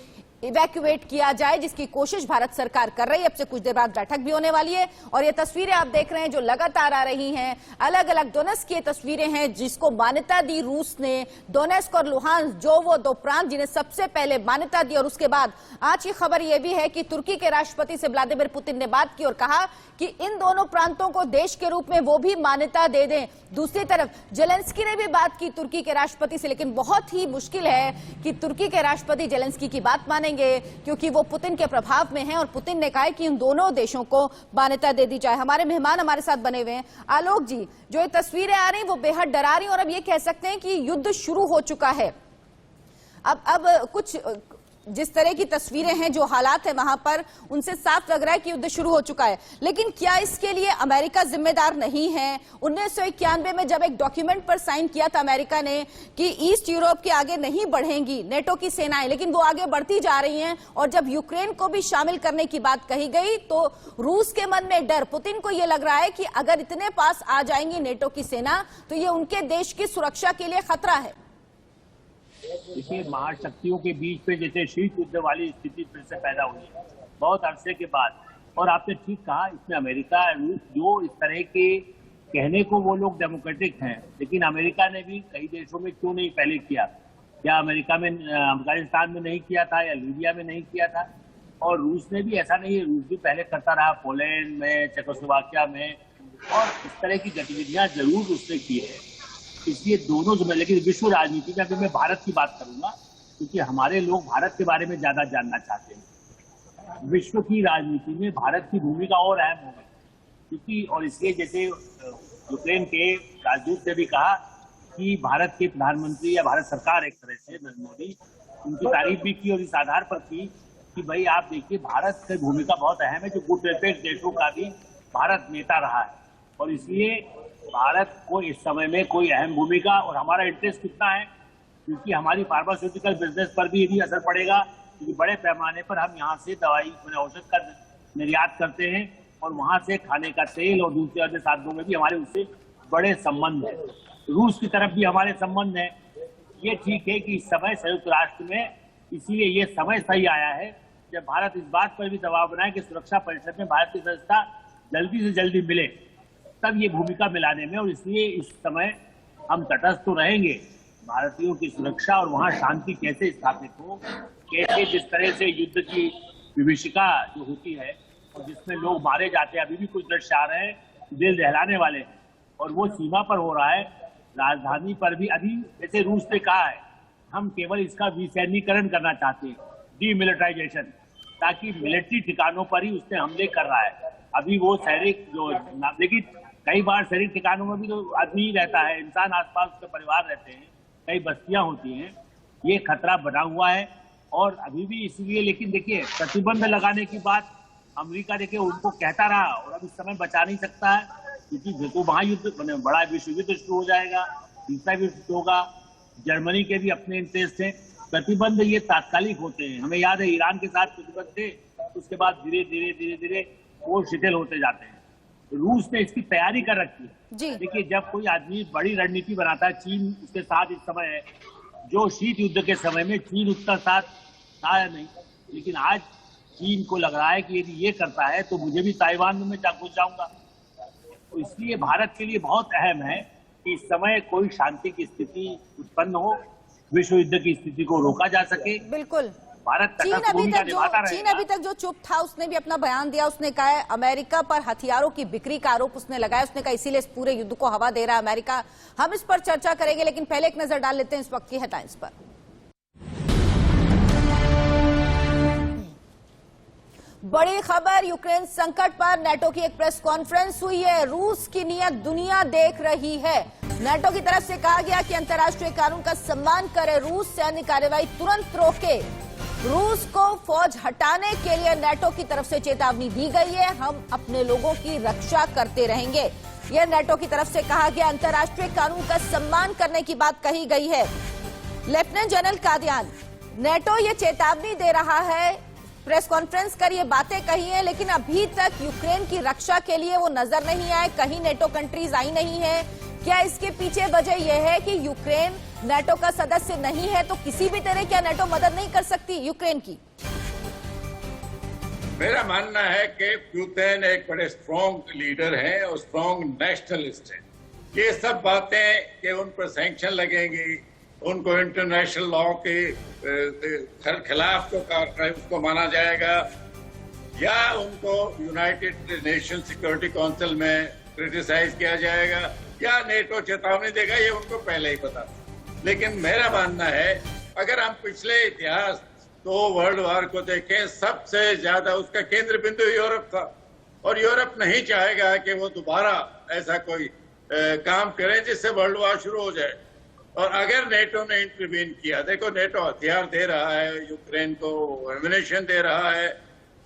इवैक्यूएट किया जाए, जिसकी कोशिश भारत सरकार कर रही है। अब से कुछ देर बाद बैठक भी होने वाली है, और ये तस्वीरें आप देख रहे हैं जो लगातार आ रही हैं, अलग अलग डोनेस्क की तस्वीरें हैं जिसको मान्यता दी रूस ने। डोनेस्क और लुहांस्क, जो वो 2 प्रांत जिन्हें सबसे पहले मान्यता दी, और उसके बाद आज की खबर यह भी है कि तुर्की के राष्ट्रपति से व्लादिमीर पुतिन ने बात की और कहा कि इन दोनों प्रांतों को देश के रूप में वो भी मान्यता दे दें। दूसरी तरफ जेलेंस्की ने भी बात की तुर्की के राष्ट्रपति से, लेकिन बहुत ही मुश्किल है कि तुर्की के राष्ट्रपति जेलेंस्की की बात मानेंगे, क्योंकि वो पुतिन के प्रभाव में हैं, और पुतिन ने कहा है कि इन दोनों देशों को मान्यता दे दी जाए। हमारे मेहमान हमारे साथ बने हुए हैं। आलोक जी, जो ये तस्वीरें आ रही वो बेहद डरा रही, और अब ये कह सकते हैं कि युद्ध शुरू हो चुका है। अब कुछ जिस तरह की तस्वीरें हैं, जो हालात है वहां पर, उनसे साफ लग रहा है कि युद्ध शुरू हो चुका है। लेकिन क्या इसके लिए अमेरिका जिम्मेदार नहीं है? 1991 में जब एक डॉक्यूमेंट पर साइन किया था अमेरिका ने कि ईस्ट यूरोप के आगे नहीं बढ़ेंगी नेटो की सेनाएं, लेकिन वो आगे बढ़ती जा रही हैं, और जब यूक्रेन को भी शामिल करने की बात कही गई तो रूस के मन में डर, पुतिन को यह लग रहा है कि अगर इतने पास आ जाएंगी नेटो की सेना तो ये उनके देश की सुरक्षा के लिए खतरा है। देखिए, महाशक्तियों के बीच में जैसे शीत युद्ध वाली स्थिति फिर से पैदा हुई है बहुत अरसे के बाद। और आपने ठीक कहा, इसमें अमेरिका, रूस, जो इस तरह के कहने को वो लोग डेमोक्रेटिक हैं, लेकिन अमेरिका ने भी कई देशों में क्यों नहीं पहले किया? क्या अमेरिका में अफगानिस्तान में नहीं किया था, या लीबिया में नहीं किया था? और रूस ने भी, ऐसा नहीं है, रूस भी पहले करता रहा, पोलैंड में, चेकोस्लोवाकिया में, और इस तरह की गतिविधियां जरूर उसने की है। इसलिए दोनों जो, लेकिन विश्व राजनीति में अभी मैं भारत की बात करूंगा, क्योंकि हमारे लोग भारत के बारे में ज्यादा जानना चाहते हैं। विश्व की राजनीति में भारत की भूमिका और अहम हो गई, क्योंकि, और इसलिए जैसे यूक्रेन के राजदूत ने भी कहा कि भारत के प्रधानमंत्री या भारत सरकार एक तरह से नरेंद्र मोदी, उनकी तारीफ भी की, और इस आधार पर की कि भाई आप देखिए भारत की भूमिका बहुत अहम है, जो गुटनिरपेक्ष देशों का भी भारत नेता रहा है, और इसलिए भारत को इस समय में कोई अहम भूमिका, और हमारा इंटरेस्ट कितना है, क्योंकि हमारी फार्मास्यूटिकल बिजनेस पर भी यदि असर पड़ेगा, क्योंकि बड़े पैमाने पर हम यहाँ से दवाई, औषध का निर्यात करते हैं, और वहाँ से खाने का तेल और दूसरे अन्य साधनों में भी हमारे उससे बड़े संबंध है। रूस की तरफ भी हमारे संबंध है। ये ठीक है कि इस समय संयुक्त राष्ट्र में, इसीलिए ये समय सही आया है जब भारत इस बात पर भी दबाव बनाए कि सुरक्षा परिषद में भारत की सदस्यता जल्दी से जल्दी मिले, तब ये भूमिका मिलाने में। और इसलिए इस समय हम तटस्थ तो रहेंगे, भारतीयों की सुरक्षा और वहाँ शांति कैसे स्थापित हो, कैसे जिस तरह से युद्ध की विभीषिका जो होती है और जिसमें लोग मारे जाते हैं, अभी भी कुछ दृश्य आ रहे हैं दिल दहलाने वाले हैं, और वो सीमा पर हो रहा है, राजधानी पर भी। अभी जैसे रूस ने कहा है हम केवल इसका विसैन्यीकरण करना चाहते हैं, डीमिलिटराइजेशन, ताकि मिलिट्री ठिकानों पर ही उसने हमले कर रहा है। अभी वो शहरी जो, लेकिन कई बार शहरी ठिकानों में भी तो आदमी ही रहता है, इंसान आसपास उसके परिवार रहते हैं, कई बस्तियां होती हैं, ये खतरा बना हुआ है। और अभी भी इसलिए, लेकिन देखिए प्रतिबंध लगाने की बात अमेरिका देखिए उनको कहता रहा और अब इस समय बचा नहीं सकता है, क्योंकि देखो महायुद्ध, बड़ा विश्व युद्ध शुरू हो जाएगा, तीसरा विश्व होगा, जर्मनी के भी अपने इंटरेस्ट हैं। प्रतिबंध ये तात्कालिक होते हैं, हमें याद है ईरान के साथ प्रतिबंध थे, उसके बाद धीरे धीरे वो शिथिल होते जाते हैं। रूस ने इसकी तैयारी कर रखी है। देखिए जब कोई आदमी बड़ी रणनीति बनाता है, चीन उसके साथ इस समय है, जो शीत युद्ध के समय में चीन उसका साथ था नहीं, लेकिन आज चीन को लग रहा है कि यदि ये करता है तो मुझे भी ताइवान में मैं घुस जाऊंगा। तो इसलिए भारत के लिए बहुत अहम है कि इस समय कोई शांति की स्थिति उत्पन्न हो, विश्व युद्ध की स्थिति को रोका जा सके। बिल्कुल। भारत चीन अभी तक जो चुप था, उसने भी अपना बयान दिया। उसने कहा है अमेरिका पर हथियारों की बिक्री का आरोप उसने लगाया। उसने कहा इसीलिए इस पूरे युद्ध को हवा दे रहा है अमेरिका। हम इस पर चर्चा करेंगे, लेकिन पहले एक नजर डाल लेते हैं इस वक्त की हेडलाइंस पर। बड़ी खबर, यूक्रेन संकट पर नेटो की एक प्रेस कॉन्फ्रेंस हुई है। रूस की नीयत दुनिया देख रही है। नेटो की तरफ से कहा गया कि अंतर्राष्ट्रीय कानून का सम्मान करे, रूस सैन्य कार्रवाई तुरंत रोके। रूस को फौज हटाने के लिए नेटो की तरफ से चेतावनी दी गई है। हम अपने लोगों की रक्षा करते रहेंगे, यह नेटो की तरफ से कहा गया। अंतर्राष्ट्रीय कानून का सम्मान करने की बात कही गई है। लेफ्टिनेंट जनरल कादियान, नेटो ये चेतावनी दे रहा है, प्रेस कॉन्फ्रेंस कर ये बातें कही है, लेकिन अभी तक यूक्रेन की रक्षा के लिए वो नजर नहीं आए, कहीं नेटो कंट्रीज आई नहीं है। क्या इसके पीछे वजह यह है कि यूक्रेन नेटो का सदस्य नहीं है, तो किसी भी तरह क्या नेटो मदद नहीं कर सकती यूक्रेन की? मेरा मानना है कि पुतिन एक बड़े स्ट्रॉन्ग लीडर हैं और स्ट्रॉन्ग नेशनलिस्ट हैं। ये सब बातें कि उन पर सैंक्शन लगेंगी, उनको इंटरनेशनल लॉ के खिलाफ उसको माना जाएगा, या उनको यूनाइटेड नेशन सिक्योरिटी काउंसिल में क्रिटिसाइज किया जाएगा, या नेटो चेतावनी देगा, ये उनको पहले ही पता था। लेकिन मेरा मानना है, अगर हम पिछले इतिहास 2 वर्ल्ड वॉर को देखें, सबसे ज्यादा उसका केंद्र बिंदु यूरोप था, और यूरोप नहीं चाहेगा कि वो दोबारा ऐसा कोई काम करे जिससे वर्ल्ड वॉर शुरू हो जाए। और अगर नेटो ने इंटरवीन किया, देखो नेटो हथियार दे रहा है यूक्रेन को, एम्युनिशन दे रहा है,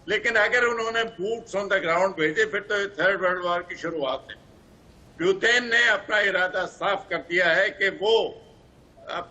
लेकिन अगर उन्होंने बूट्स ऑन द ग्राउंड भेजे, फिर तो 3rd वर्ल्ड वॉर की शुरुआत है। पुतिन ने अपना इरादा साफ कर दिया है कि वो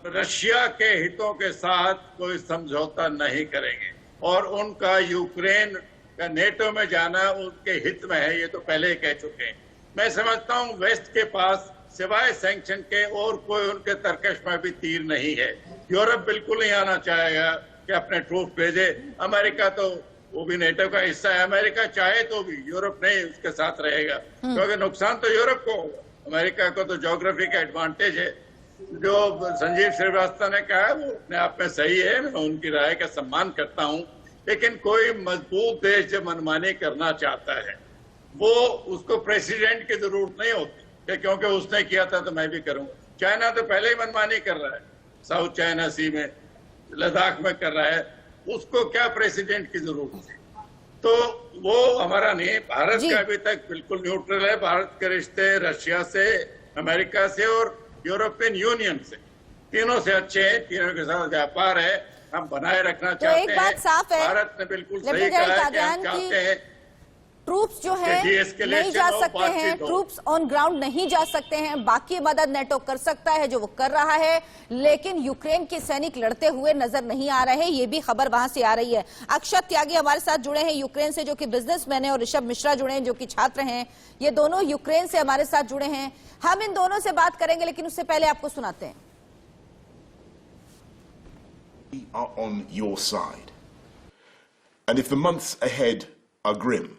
रशिया के हितों के साथ कोई समझौता नहीं करेंगे, और उनका यूक्रेन का नेटो में जाना उनके हित में है, ये तो पहले ही कह चुके हैं। मैं समझता हूं वेस्ट के पास सिवाय सैंक्शन के और कोई उनके तर्कश में भी तीर नहीं है। यूरोप बिल्कुल नहीं आना चाहेगा कि अपने ट्रूप भेजे। अमेरिका तो वो भी नेटो का हिस्सा है, अमेरिका चाहे तो भी यूरोप नहीं उसके साथ रहेगा, क्योंकि नुकसान तो यूरोप को होगा। अमेरिका को तो ज्योग्राफी का एडवांटेज है। जो संजीव श्रीवास्तव ने कहा है वो अपने आप में सही है, मैं उनकी राय का सम्मान करता हूं, लेकिन कोई मजबूत देश जो मनमानी करना चाहता है, वो उसको प्रेसिडेंट की जरूरत नहीं होती कि क्योंकि उसने किया था तो मैं भी करूंगा। चाइना तो पहले ही मनमानी कर रहा है, साउथ चाइना सी में, लद्दाख में कर रहा है, उसको क्या प्रेसिडेंट की जरूरत है? तो वो हमारा नहीं। भारत का अभी तक बिल्कुल न्यूट्रल है। भारत के रिश्ते रशिया से, अमेरिका से और यूरोपियन यूनियन से, तीनों से अच्छे हैं, तीनों के साथ व्यापार है, हम बनाए रखना चाहते हैं। एक बात साफ है, भारत ने बिल्कुल सही कहा है कि हम चाहते हैं ट्रूप्स जो है नहीं जा सकते हैं, ट्रूप्स ऑन ग्राउंड नहीं जा सकते हैं, बाकी मदद नेटो कर सकता है जो वो कर रहा है, लेकिन यूक्रेन के सैनिक लड़ते हुए नजर नहीं आ रहे। ये भी खबर वहां से आ रही है। अक्षत त्यागी हमारे साथ जुड़े हैं यूक्रेन से, जो कि बिजनेसमैन है, और ऋषभ मिश्रा जुड़े हैं जो कि छात्र हैं। ये दोनों यूक्रेन से हमारे साथ जुड़े हैं। हम इन दोनों से बात करेंगे, लेकिन उससे पहले आपको सुनाते हैं। Are on your side. And if the months ahead are grim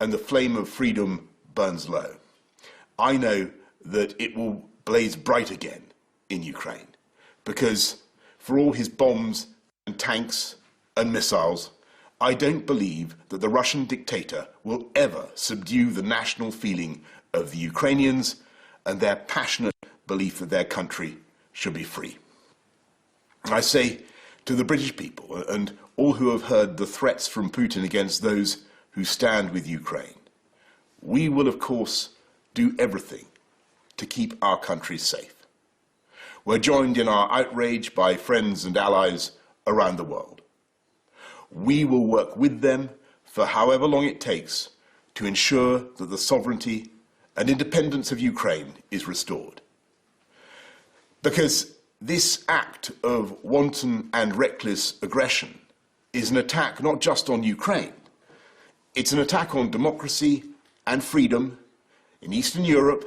and the flame of freedom burns low, I know that it will blaze bright again in Ukraine, because for all his bombs and tanks and missiles, I don't believe that the Russian dictator will ever subdue the national feeling of the Ukrainians and their passionate belief that their country should be free. I say to the British people and all who have heard the threats from Putin against those who stand with Ukraine, we will of course do everything to keep our country safe. We're joined in our outrage by friends and allies around the world. We will work with them for however long it takes to ensure that the sovereignty and independence of Ukraine is restored. Because this act of wanton and reckless aggression is an attack not just on Ukraine, it's an attack on democracy and freedom in Eastern Europe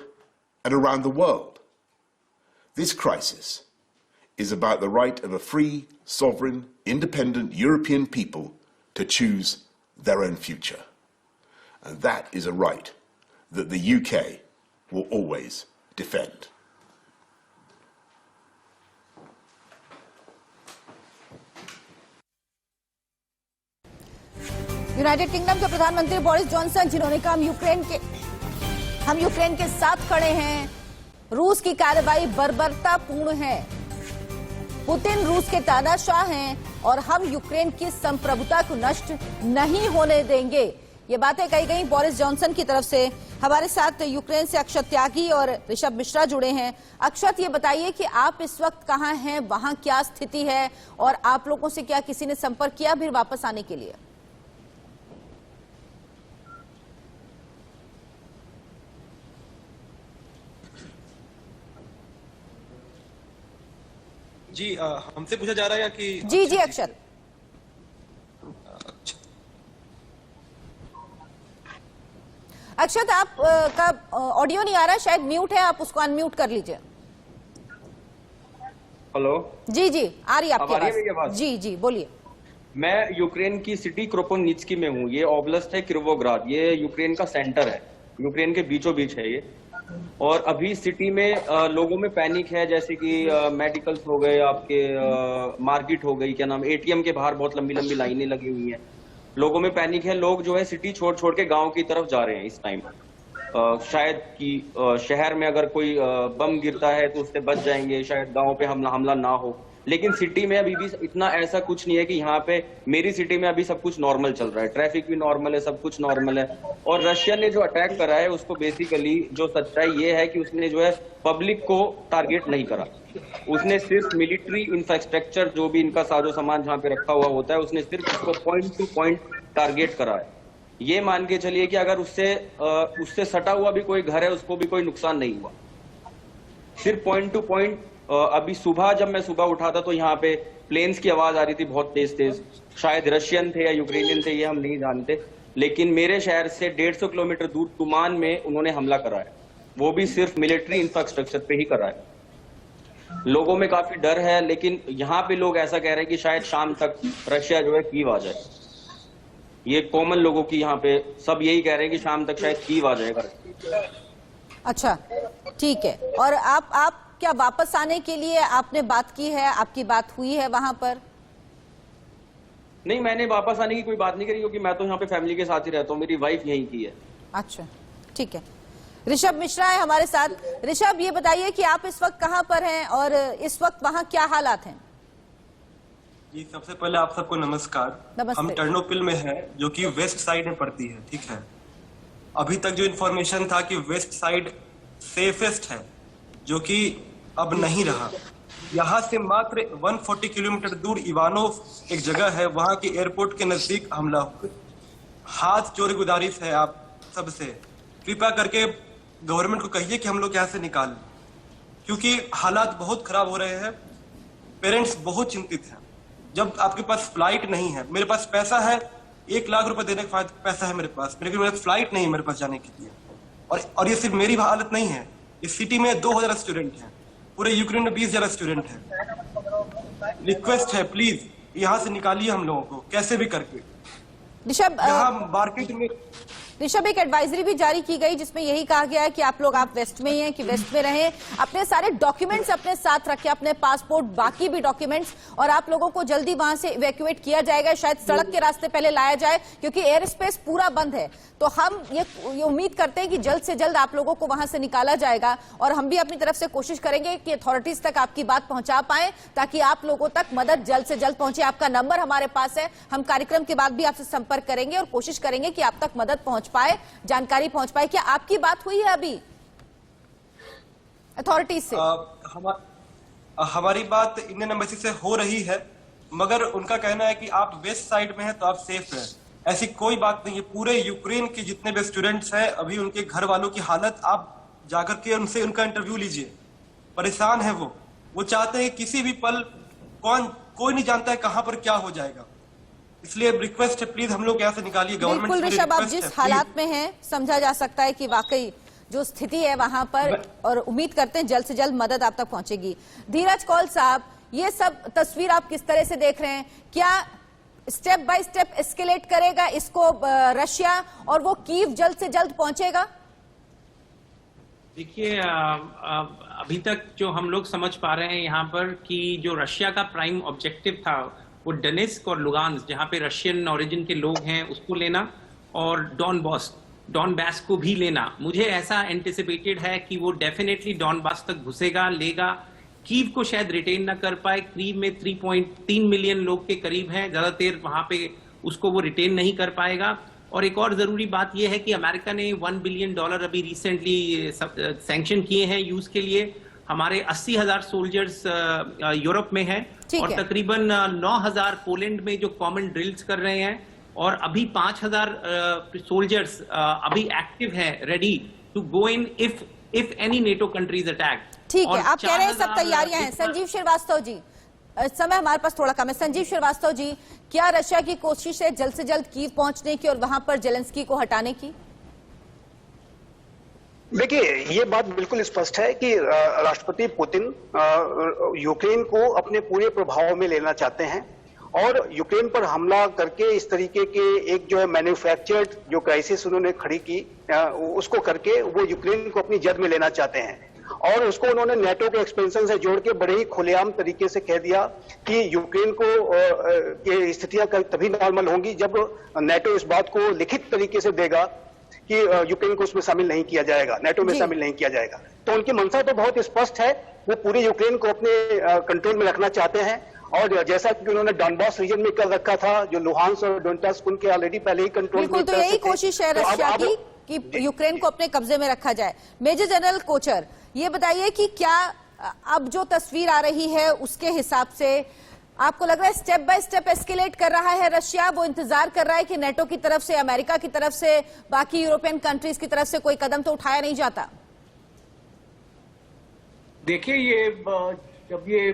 and around the world. This crisis is about the right of a free, sovereign, independent European people to choose their own future. And that is a right that the UK will always defend. United kingdom के प्रधानमंत्री Boris Johnson, जिन्होंने कहा हम Ukraine के साथ खड़े हैं, रूस की कार्रवाई बर्बरतापूर्ण है, पुतिन रूस के तानाशाह हैं और हम यूक्रेन की संप्रभुता को नष्ट नहीं होने देंगे। ये बातें कही गई बोरिस जॉनसन की तरफ से। हमारे साथ यूक्रेन से अक्षत त्यागी और ऋषभ मिश्रा जुड़े हैं। अक्षत, ये बताइए कि आप इस वक्त कहां हैं, वहां क्या स्थिति है और आप लोगों से क्या किसी ने संपर्क किया फिर वापस आने के लिए? जी, हमसे पूछा जा रहा है या कि? जी जी अक्षत। अक्षत, आप का ऑडियो नहीं आ रहा, शायद म्यूट है, आप उसको अनम्यूट कर लीजिए। हेलो। जी जी आ रही है आपकी आवाज। जी जी बोलिए। मैं यूक्रेन की सिटी क्रोपोनित्स्की में हूँ। ये ओब्लास्ट है किरोवोग्राद, ये यूक्रेन का सेंटर है, यूक्रेन के बीचों बीच है ये। और अभी सिटी में लोगों में पैनिक है, जैसे कि मेडिकल्स हो गए, आपके मार्केट हो गई, क्या नाम, एटीएम के बाहर बहुत लंबी लंबी लाइनें लगी हुई हैं। लोगों में पैनिक है, लोग जो है सिटी छोड़ छोड़ के गांव की तरफ जा रहे हैं इस टाइम। शायद कि शहर में अगर कोई बम गिरता है तो उससे बच जाएंगे, शायद गांव पे हमला ना हो। लेकिन सिटी में अभी भी इतना ऐसा कुछ नहीं है कि यहाँ पे, मेरी सिटी में अभी सब कुछ नॉर्मल चल रहा है, ट्रैफिक भी नॉर्मल है, सब कुछ नॉर्मल है। और रशिया ने जो अटैक करा है उसको बेसिकली जो सच्चाई ये है कि उसने जो है पब्लिक को टारगेट नहीं करा, उसने सिर्फ मिलिट्री इंफ्रास्ट्रक्चर जो भी इनका साजो सामान जहाँ पे रखा हुआ होता है, उसने सिर्फ उसको पॉइंट टू पॉइंट टारगेट करा है। ये मान के चलिए कि अगर उससे सटा हुआ भी कोई घर है उसको भी कोई नुकसान नहीं हुआ, सिर्फ पॉइंट टू पॉइंट। अभी सुबह जब मैं सुबह उठा था तो यहाँ पे प्लेन्स की आवाज आ रही थी बहुत तेज तेज, शायद रशियन थे या यूक्रेनियन थे, ये हम नहीं जानते। लेकिन मेरे शहर से 150 किलोमीटर दूर तुमान में उन्होंने हमला करा है, वो भी सिर्फ मिलिट्री इंफ्रास्ट्रक्चर पे ही करा है। लोगों में काफी डर है, लेकिन यहाँ पे लोग ऐसा कह रहे हैं कि शायद शाम तक रशिया जो है कीव आ जाए। ये कॉमन लोगों की यहाँ पे सब यही कह रहे हैं कि शाम तक शायद कीव आ जाएगा। अच्छा ठीक है। और आप क्या वापस आने के लिए आपने बात की है, आपकी बात हुई है वहां पर? नहीं, मैंने वापस आने की कोई बात नहीं करी, क्योंकि मैं तो यहाँ पे फैमिली के साथ ही रहता हूँ, मेरी वाइफ यहीं की है। अच्छा ठीक है। ऋषभ मिश्रा है हमारे साथ। ऋषभ, ये बताइए कि आप इस वक्त कहां पर हैं और इस वक्त वहां क्या हालात हैं? जी, सबसे पहले आप सबको नमस्कार। हम टर्नोपिल में हैं, जो कि वेस्ट साइड में पड़ती है, ठीक है। अभी तक जो इन्फॉर्मेशन था कि वेस्ट साइड सेफेस्ट है, जो कि अब नहीं रहा। यहाँ से मात्र 140 किलोमीटर दूर इवानोव एक जगह है, वहां के एयरपोर्ट के नजदीक हमला हुआ। हाथ जोड़ गुजारिश है आप सबसे, कृपया करके गवर्नमेंट को कहिए कि हम लोग यहाँ से निकाल, क्योंकि हालात बहुत खराब हो रहे हैं। पेरेंट्स बहुत चिंतित हैं। जब आपके पास फ्लाइट नहीं है, मेरे पास पैसा है, 1 लाख रुपए देने का पैसा है मेरे पास, मेरे फ्लाइट नहीं है मेरे पास जाने के लिए। और ये सिर्फ मेरी हालत नहीं है, इस सिटी में 2000 स्टूडेंट हैं, पूरे यूक्रेन में 20,000 स्टूडेंट हैं। रिक्वेस्ट है, प्लीज यहाँ से निकालिए हम लोगों को कैसे भी करके। ऋषभ, यहाँ मार्केट में ऋषभ, एक एडवाइजरी भी जारी की गई जिसमें यही कहा गया है कि आप लोग वेस्ट में ही हैं, कि वेस्ट में रहें, अपने सारे डॉक्यूमेंट्स अपने साथ रखें, अपने पासपोर्ट, बाकी भी डॉक्यूमेंट्स, और आप लोगों को जल्दी वहां से इवैक्यूएट किया जाएगा, शायद सड़क के रास्ते पहले लाया जाए क्योंकि एयर स्पेस पूरा बंद है। तो हम ये उम्मीद करते हैं कि जल्द से जल्द आप लोगों को वहां से निकाला जाएगा, और हम भी अपनी तरफ से कोशिश करेंगे कि अथॉरिटीज तक आपकी बात पहुंचा पाए ताकि आप लोगों तक मदद जल्द से जल्द पहुंचे। आपका नंबर हमारे पास है, हम कार्यक्रम के बाद भी आपसे संपर्क करेंगे और कोशिश करेंगे कि आप तक मदद पहुंच पाए, जानकारी पहुंच पाए। क्या आपकी बात हुई है अभी अथॉरिटीज से? हमारी बात इंडियन एम्बेसी से हो रही है, मगर उनका कहना है कि आप वेस्ट साइड में हैं तो आप सेफ हैं। ऐसी कोई बात नहीं है। पूरे यूक्रेन के जितने भी स्टूडेंट्स हैं, अभी उनके घर वालों की हालत, आप जाकर के उनसे उनका इंटरव्यू लीजिए। परेशान है वो चाहते हैं किसी भी पल, कोई नहीं जानता है कहां पर क्या हो जाएगा। इसलिए रिक्वेस्ट है, प्लीज हम लोग यहाँ से निकालिए। गवर्नमेंट बिल्कुल ऋषभ, आप जिस हालात में हैं समझा जा सकता है कि वाकई जो स्थिति है वहां पर, और उम्मीद करते हैं जल्द से जल्द मदद आप तक पहुंचेगी। धीरज कौल साहब, ये सब तस्वीर आप किस तरह से देख रहे हैं? क्या स्टेप बाय स्टेप एस्केलेट करेगा इसको रशिया, और वो कीव जल्द से जल्द पहुंचेगा? देखिए, अभी तक जो हम लोग समझ पा रहे हैं यहाँ पर कि जो रशिया का प्राइम ऑब्जेक्टिव था वो डोनेस्क और लुगान्स, जहाँ पे रशियन ओरिजिन के लोग हैं, उसको लेना, और डॉनबास को भी लेना। मुझे ऐसा एंटिसिपेटेड है कि वो डेफिनेटली डॉनबास तक घुसेगा, लेगा। कीव को शायद रिटेन न कर पाए। कीव में 3.3 मिलियन लोग के करीब हैं, ज्यादा देर वहां पे उसको वो रिटेन नहीं कर पाएगा। और एक और जरूरी बात यह है कि अमेरिका ने $1 बिलियन अभी रिसेंटली सैंक्शन किए हैं यूज के लिए। हमारे 80,000 सोल्जर्स यूरोप में हैं, और तकरीबन 9,000 पोलैंड में जो कॉमन ड्रिल्स कर रहे हैं, और अभी 5,000 सोल्जर्स अभी एक्टिव हैं, ready to go in if any NATO countries attack. ठीक है, आप कह रहे हैं सब तैयारियां हैं। संजीव श्रीवास्तव जी, समय हमारे पास थोड़ा कम है। संजीव श्रीवास्तव जी, क्या रशिया की कोशिश है जल्द से जल्द कीव पहुंचने की और वहां पर जेलेंस्की को हटाने की? देखिए, ये बात बिल्कुल स्पष्ट है कि राष्ट्रपति पुतिन यूक्रेन को अपने पूरे प्रभाव में लेना चाहते हैं, और यूक्रेन पर हमला करके इस तरीके के एक जो है मैन्युफैक्चर्ड जो क्राइसिस उन्होंने खड़ी की, उसको करके वो यूक्रेन को अपनी जद में लेना चाहते हैं। और उसको उन्होंने नेटो के एक्सपेंशन से जोड़ के बड़े ही खुलेआम तरीके से कह दिया कि यूक्रेन को की स्थितियां तभी नॉर्मल होंगी जब नेटो इस बात को लिखित तरीके से देगा कि यूक्रेन को उसमें शामिल नहीं किया जाएगा, नेटो में शामिल नहीं किया जाएगा। तो उनकी मंशा तो बहुत स्पष्ट है, वो पूरे यूक्रेन को अपने कंट्रोल में रखना चाहते हैं। और जैसा कि उन्होंने डॉनबास रीजन में कर रखा था, जो लुहांस और डोनेट्स्क उनके ऑलरेडी पहले ही कंट्रोल में, तो यही कोशिश है रशिया की कि यूक्रेन को अपने कब्जे में रखा जाए। मेजर जनरल कोचर, ये बताइए कि क्या अब जो तस्वीर आ रही है उसके हिसाब से आपको लग रहा है स्टेप बाय स्टेप एस्केलेट कर रहा है रशिया? वो इंतजार कर रहा है कि नेटो की तरफ से, अमेरिका की तरफ से, बाकी यूरोपियन कंट्रीज की तरफ से कोई कदम तो उठाया नहीं जाता? देखिए, ये जब ये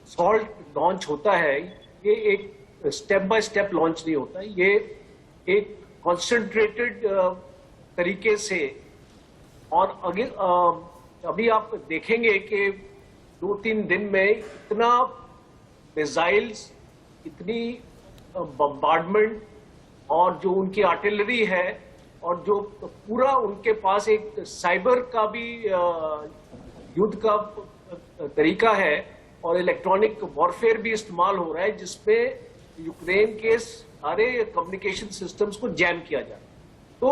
सॉल्ट लॉन्च होता है, ये एक स्टेप बाय स्टेप लॉन्च नहीं होता, ये एक कॉन्सेंट्रेटेड तरीके से। और अभी आप देखेंगे कि 2-3 दिन में इतना मिसाइल्स, इतनी बम्बार्डमेंट, और जो उनकी आर्टिलरी है, और जो पूरा उनके पास एक साइबर का भी युद्ध का तरीका है, और इलेक्ट्रॉनिक वॉरफेयर भी इस्तेमाल हो रहा है, जिसपे यूक्रेन के सारे कम्युनिकेशन सिस्टम्स को जैम किया जाए। तो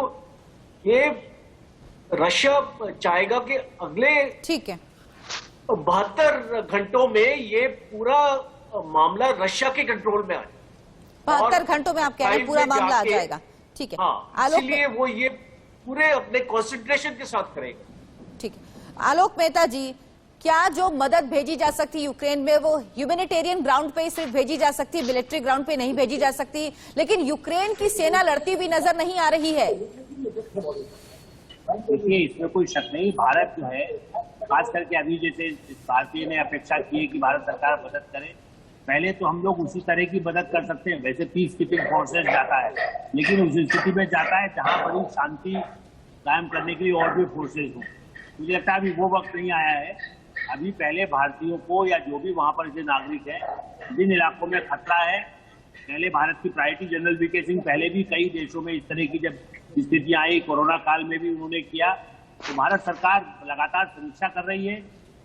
ये रशिया चाहेगा कि अगले 72 घंटों में ये पूरा मामला रशिया के कंट्रोल में आ जाए। 72 घंटों में आप कह रहे हैं पूरा मामला आ जाएगा? ठीक है, हाँ, इसलिए वो ये पूरे अपने कंसंट्रेशन के साथ करेगा। ठीक है, आलोक मेहता जी, क्या जो मदद भेजी जा सकती है यूक्रेन में वो ह्यूमैनिटेरियन ग्राउंड पे सिर्फ भेजी जा सकती है, मिलिट्री ग्राउंड पे नहीं भेजी जा सकती? लेकिन यूक्रेन की सेना लड़ती हुई नजर नहीं आ रही है। देखिए, इसमें कोई शक नहीं, भारत जो है, खास करके अभी जैसे भारतीय ने अपेक्षा की है कि भारत सरकार मदद करे, पहले तो हम लोग उसी तरह की मदद कर सकते हैं। वैसे पीस कीपिंग फोर्सेस जाता है, लेकिन उस स्थिति में जाता है जहां बड़ी शांति कायम करने के लिए और भी फोर्सेज हों। मुझे लगता है अभी वो वक्त नहीं आया है। अभी पहले भारतीयों को, या जो भी वहां पर जो नागरिक है, जिन इलाकों में खतरा है, पहले भारत की प्रायोरिटी जनरल वीके सिंह पहले भी कई देशों में इस तरह की जब स्थितियां आई, कोरोना काल में भी उन्होंने किया। तो भारत सरकार लगातार समीक्षा कर रही है,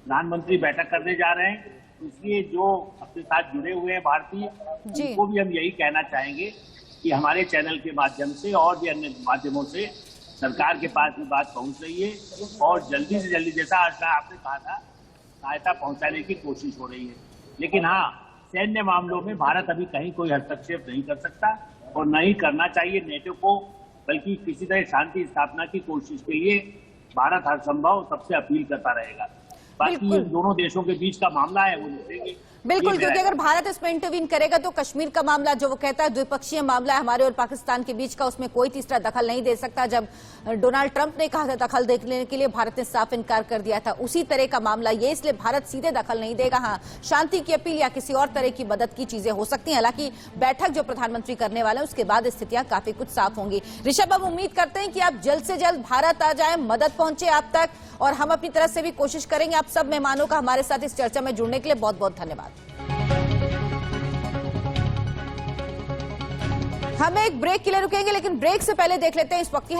प्रधानमंत्री बैठक करने जा रहे हैं, इसलिए जो अपने साथ जुड़े हुए हैं भारतीय, उनको भी हम यही कहना चाहेंगे कि हमारे चैनल के माध्यम से और भी अन्य माध्यमों से सरकार के पास भी बात पहुंच रही है और जल्दी से जल्दी, जैसा आपने कहा था, सहायता पहुंचाने की कोशिश हो रही है। लेकिन हाँ, सैन्य मामलों में भारत अभी कहीं कोई हस्तक्षेप नहीं कर सकता और न ही करना चाहिए नेटो को, बल्कि किसी तरह शांति स्थापना की कोशिश के लिए भारत हर संभव सबसे अपील करता रहेगा। बाकी ये दोनों देशों के बीच का मामला है, वो निपटेंगे। बिल्कुल, क्योंकि अगर भारत इसमें इंटरवीन करेगा तो कश्मीर का मामला, जो वो कहता है द्विपक्षीय मामला है हमारे और पाकिस्तान के बीच का, उसमें कोई तीसरा दखल नहीं दे सकता। जब डोनाल्ड ट्रंप ने कहा था दखल देने के लिए, भारत ने साफ इनकार कर दिया था। उसी तरह का मामला ये, इसलिए भारत सीधे दखल नहीं देगा। हाँ, शांति की अपील या किसी और तरह की मदद की चीजें हो सकती हैं। हालांकि बैठक जो प्रधानमंत्री करने वाले हैं उसके बाद स्थितियां काफी कुछ साफ होंगी। ऋषभ, हम उम्मीद करते हैं कि आप जल्द से जल्द भारत आ जाए, मदद पहुंचे आप तक, और हम अपनी तरफ से भी कोशिश करेंगे। आप सब मेहमानों का हमारे साथ इस चर्चा में जुड़ने के लिए बहुत बहुत धन्यवाद। हम एक ब्रेक के लिए रुकेंगे, लेकिन ब्रेक से पहले देख लेते हैं इस वक्त की